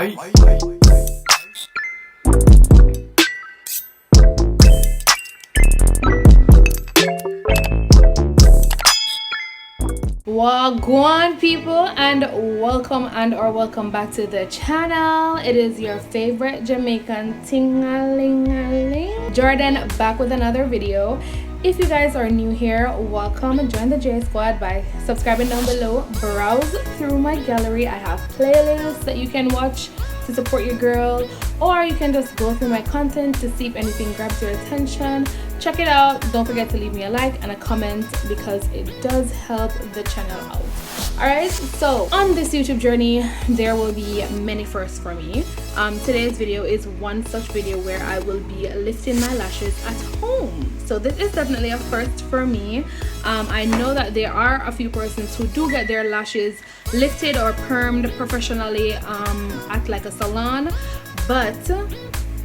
Wagwan people, and welcome back to the channel. It is your favorite Jamaican ting-a-ling-a-ling Jordan, back with another video. If you guys are new here, welcome. Join the J Squad by subscribing down below. Browse through my gallery. I have playlists that you can watch to support your girl, or you can just go through my content to see if anything grabs your attention. Check it out. Don't forget to leave me a like and a comment because it does help the channel out. Alright, so on this YouTube journey there will be many firsts for me. Today's video is one such video where I will be lifting my lashes at home. So this is definitely a first for me. I know that there are a few persons who do get their lashes lifted or permed professionally at like a salon, but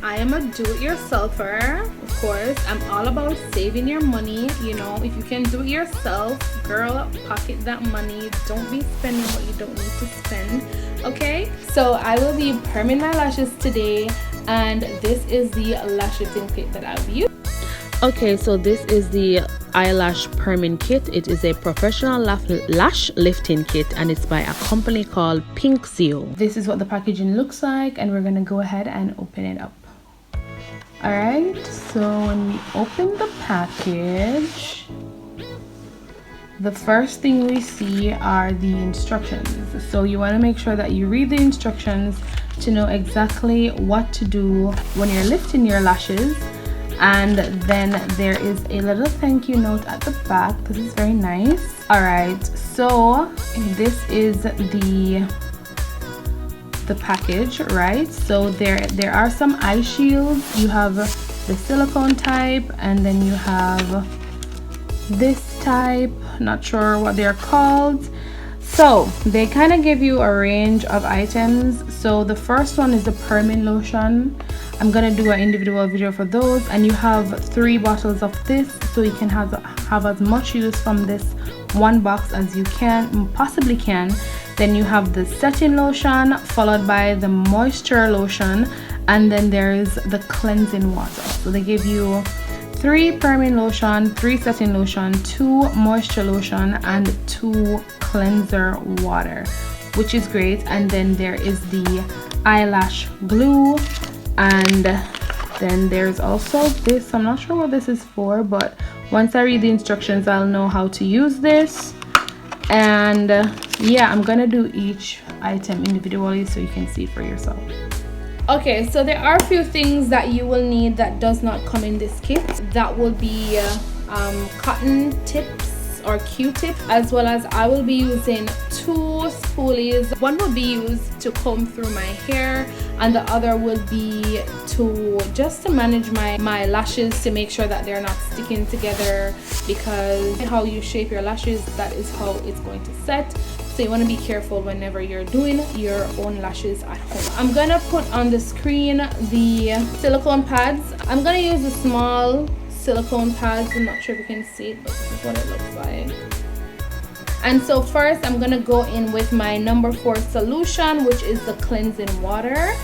I am a do-it-yourselfer. Of course, I'm all about saving your money. You know, if you can do it yourself, girl, pocket that money. Don't be spending what you don't need to spend. Okay, so I will be perming my lashes today, and this is the lash lifting kit that I'll be using. Okay, so this is the eyelash perming kit. It is a professional lash lifting kit, and it's by a company called PinkZio. This is what the packaging looks like, and we're gonna go ahead and open it up. Alright, so when we open the package, the first thing we see are the instructions. So you want to make sure that you read the instructions to know exactly what to do when you're lifting your lashes. And then there is a little thank you note at the back. This is very nice. Alright, so this is the package, right? So there are some eye shields. You have the silicone type, and then you have this type, not sure what they're called. So they kind of give you a range of items. So the first one is the perming lotion. I'm gonna do an individual video for those, and you have 3 bottles of this, so you can have as much use from this one box as you possibly can. Then you have the setting lotion, followed by the moisture lotion, and then there's the cleansing water. So they give you 3 perming lotion, 3 setting lotion, 2 moisture lotion, and 2 cleanser water, which is great. And then there is the eyelash glue, and then there's also this. I'm not sure what this is for, but once I read the instructions I'll know how to use this. And yeah, I'm gonna do each item individually so you can see for yourself. Okay, so there are a few things that you will need that does not come in this kit. That will be cotton tips or Q-tip, as well as I will be using 2 spoolies. One will be used to comb through my hair, and the other will be to manage my lashes, to make sure that they're not sticking together, because how you shape your lashes, that is how it's going to set. So you want to be careful whenever you're doing your own lashes at home. I'm gonna put on the screen the silicone pads. I'm gonna use the small silicone pads. I'm not sure if you can see it, but this is what it looks like. And so first I'm gonna go in with my number 4 solution, which is the cleansing water.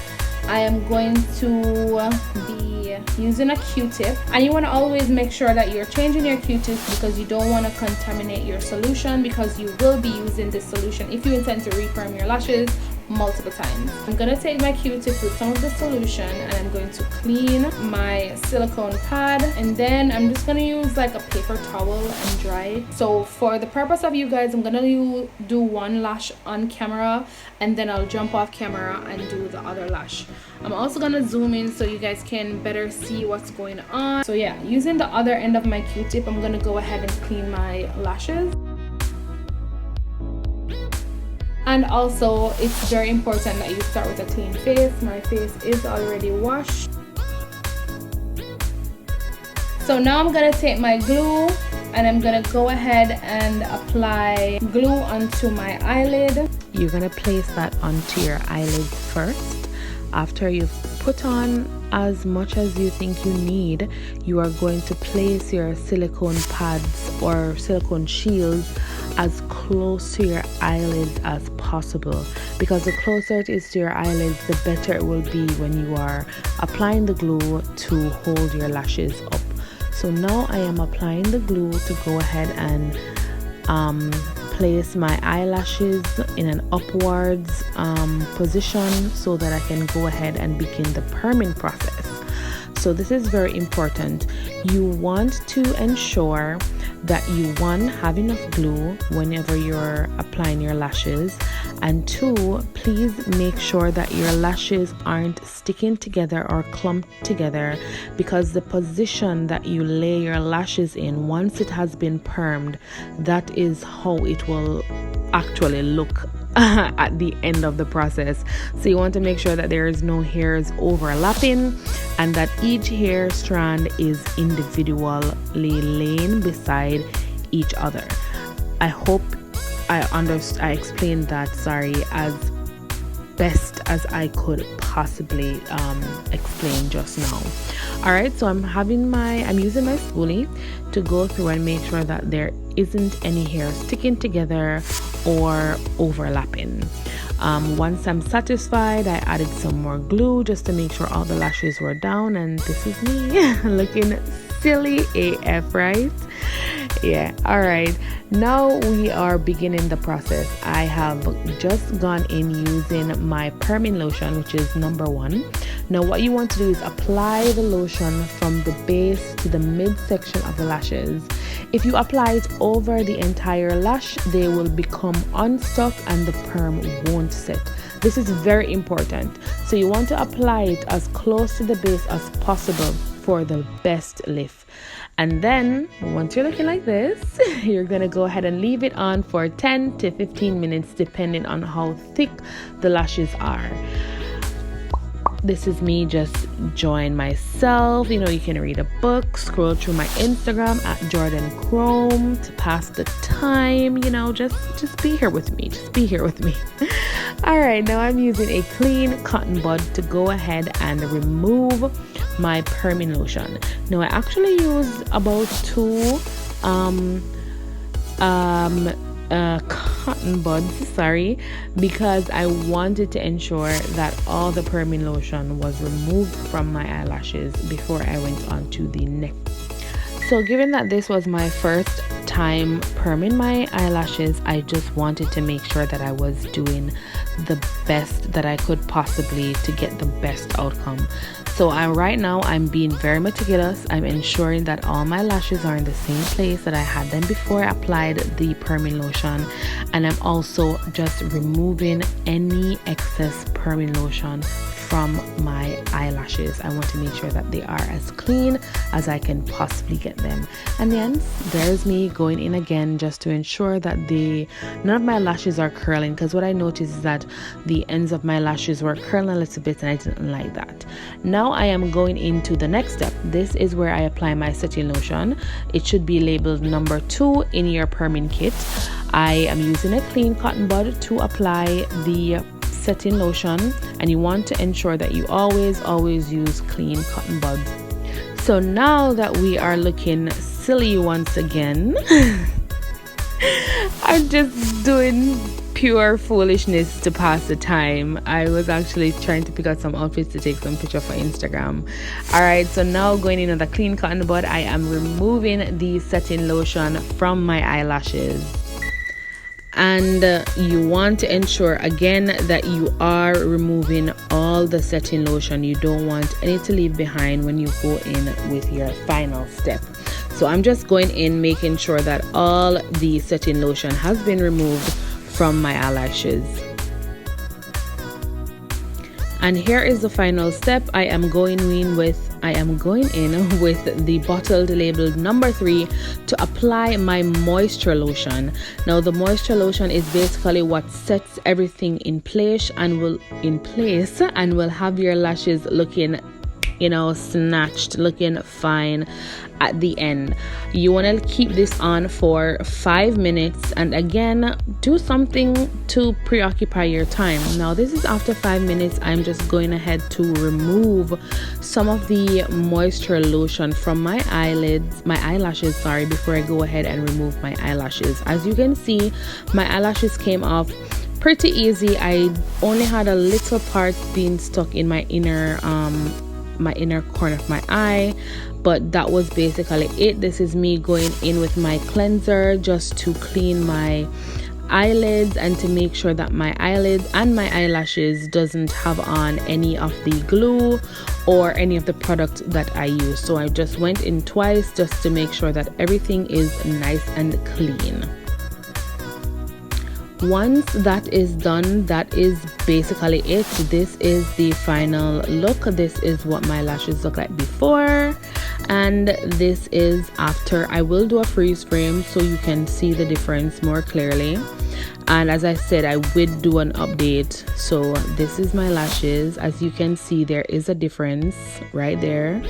I am going to be using a Q-tip, and you want to always make sure that you're changing your Q-tips because you don't want to contaminate your solution, because you will be using this solution if you intend to re-perm your lashes multiple times. I'm gonna take my Q-tip with some of the solution, and I'm going to clean my silicone pad, and then I'm just gonna use like a paper towel and dry it. So for the purpose of you guys, I'm gonna do one lash on camera, and then I'll jump off camera and do the other lash. I'm also gonna zoom in so you guys can better see what's going on. So yeah, using the other end of my Q-tip, I'm gonna go ahead and clean my lashes. And also, it's very important that you start with a clean face. My face is already washed. So now I'm gonna take my glue, and I'm gonna go ahead and apply glue onto my eyelid. You're gonna place that onto your eyelid first. After you've put on as much as you think you need, you are going to place your silicone pads or silicone shields as close to your eyelids as possible, because the closer it is to your eyelids, the better it will be when you are applying the glue to hold your lashes up. So now I am applying the glue to go ahead and place my eyelashes in an upwards position so that I can go ahead and begin the perming process. So this is very important. You want to ensure that you, one, have enough glue whenever you're applying your lashes, and two, please make sure that your lashes aren't sticking together or clumped together, because the position that you lay your lashes in once it has been permed, that is how it will actually look at the end of the process. So you want to make sure that there is no hairs overlapping and that each hair strand is individually laying beside each other. I hope I explained that, as best as I could possibly explain just now. All right, so I'm using my spoolie to go through and make sure that there isn't any hair sticking together or overlapping. Once I'm satisfied, I added some more glue just to make sure all the lashes were down, and this is me looking silly AF, right? Yeah. All right, now we are beginning the process. I have just gone in using my perming lotion, which is number 1. Now what you want to do is apply the lotion from the base to the midsection of the lashes. If you apply it over the entire lash, they will become unstuck and the perm won't set. This is very important. So you want to apply it as close to the base as possible for the best lift. And then once you're looking like this, you're gonna go ahead and leave it on for 10 to 15 minutes depending on how thick the lashes are. This is me just enjoying myself. You know, you can read a book, scroll through my Instagram at @jordanchrome to pass the time. You know, just be here with me. Just be here with me. All right, now I'm using a clean cotton bud to go ahead and remove my perming lotion. Now I actually use about 2 cotton buds, because I wanted to ensure that all the perming lotion was removed from my eyelashes before I went on to the neck. So given that this was my first time perming my eyelashes, I just wanted to make sure that I was doing the best that I could possibly to get the best outcome. So right now I'm being very meticulous. I'm ensuring that all my lashes are in the same place that I had them before I applied the perming lotion, and I'm also just removing any excess perming lotion from my eyelashes. I want to make sure that they are as clean as I can possibly get them. And then there's me going in again just to ensure that none of my lashes are curling, because what I noticed is that the ends of my lashes were curling a little bit and I didn't like that. Now I am going into the next step. This is where I apply my setting lotion. It should be labeled number 2 in your Perming Kit. I am using a clean cotton bud to apply the setting lotion, and you want to ensure that you always use clean cotton buds. So now that we are looking silly once again, I'm just doing pure foolishness to pass the time. I was actually trying to pick out some outfits to take some picture for Instagram. Alright, so now going in with a clean cotton bud, I am removing the setting lotion from my eyelashes. And you want to ensure again that you are removing all the setting lotion. You don't want any to leave behind when you go in with your final step. So I'm just going in making sure that all the setting lotion has been removed from my eyelashes. And here is the final step. I am going in with the bottled labeled number 3 to apply my moisture lotion. Now the moisture lotion is basically what sets everything in place and will have your lashes looking you know, snatched, looking fine at the end. You want to keep this on for 5 minutes, and again, do something to preoccupy your time. Now this is after 5 minutes. I'm just going ahead to remove some of the moisture lotion from my eyelashes, sorry, before I go ahead and remove my eyelashes. As you can see, my eyelashes came off pretty easy. I only had a little part being stuck in my inner corner of my eye, but that was basically it. This is me going in with my cleanser just to clean my eyelids and to make sure that my eyelids and my eyelashes doesn't have on any of the glue or any of the product that I use. So I just went in twice just to make sure that everything is nice and clean. Once that is done, that is basically it. This is the final look. This is what my lashes look like before, and this is after. I will do a freeze frame so you can see the difference more clearly, and as I said, I would do an update. So this is my lashes. As you can see, there is a difference right there.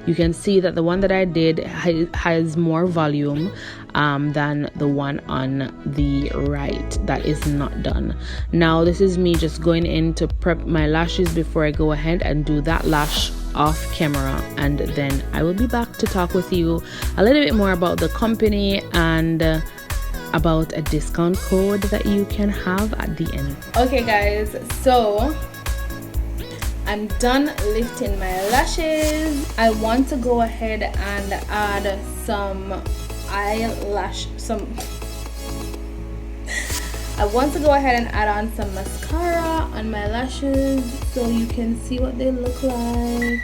You can see that the one that I did has more volume than the one on the right that is not done. Now this is me just going in to prep my lashes before I go ahead and do that lash off camera, and then I will be back to talk with you a little bit more about the company and about a discount code that you can have at the end. Okay guys, so I'm done lifting my lashes. I want to go ahead and add some I want to go ahead and add on some mascara on my lashes so you can see what they look like.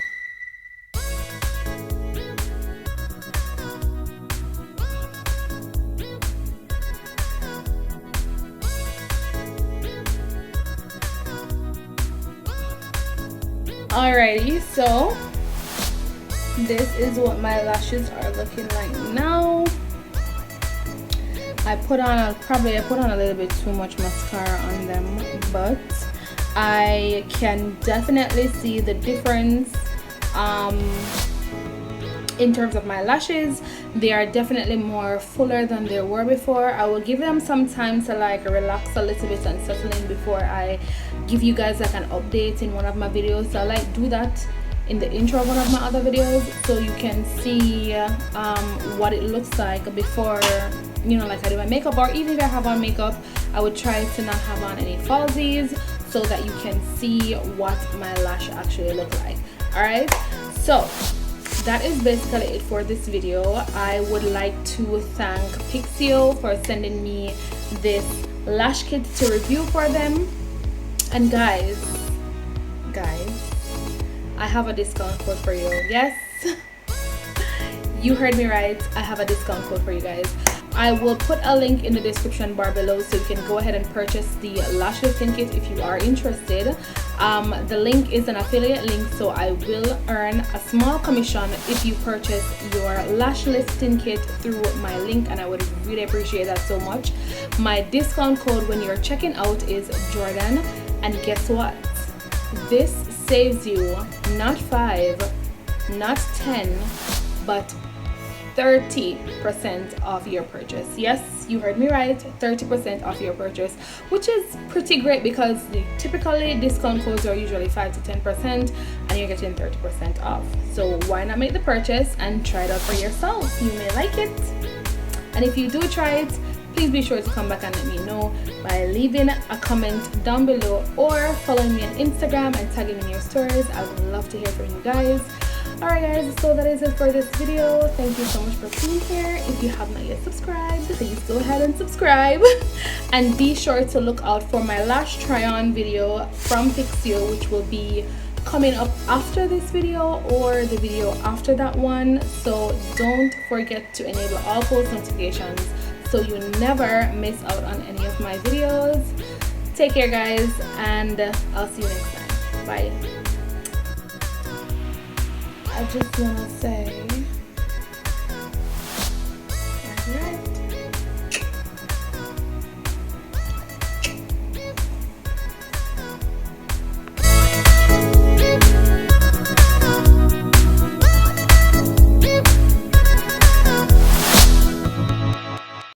Alrighty, so this is what my lashes are looking like now. I put on a little bit too much mascara on them, but I can definitely see the difference in terms of my lashes. They are definitely more fuller than they were before. I will give them some time to like relax a little bit and settle in before I give you guys like an update in one of my videos. So I like do that in the intro of one of my other videos so you can see what it looks like before, you know, like I do my makeup, or even if I have on makeup, I would try to not have on any falsies so that you can see what my lash actually look like. All right, so that is basically it for this video. I would like to thank PinkZio for sending me this lash kit to review for them. And guys, I have a discount code for you. Yes, you heard me right. I have a discount code for you guys. I will put a link in the description bar below so you can go ahead and purchase the lash lifting kit if you are interested. The link is an affiliate link, so I will earn a small commission if you purchase your lash lifting kit through my link, and I would really appreciate that so much. My discount code when you're checking out is Jordan, and guess what? This saves you not 5, not 10, but 30% off your purchase. Yes, you heard me right, 30% off your purchase, which is pretty great because typically discount codes are usually 5 to 10% and you're getting 30% off. So why not make the purchase and try it out for yourself? You may like it, and if you do try it, please be sure to come back and let me know by leaving a comment down below or following me on Instagram and tagging me in your stories. I would love to hear from you guys. Alright guys, so that is it for this video. Thank you so much for being here. If you have not yet subscribed, please go ahead and subscribe. And be sure to look out for my lash try-on video from PinkZio, which will be coming up after this video or the video after that one. So don't forget to enable all post notifications so you never miss out on any of my videos. Take care guys, and I'll see you next time. Bye. I just want to say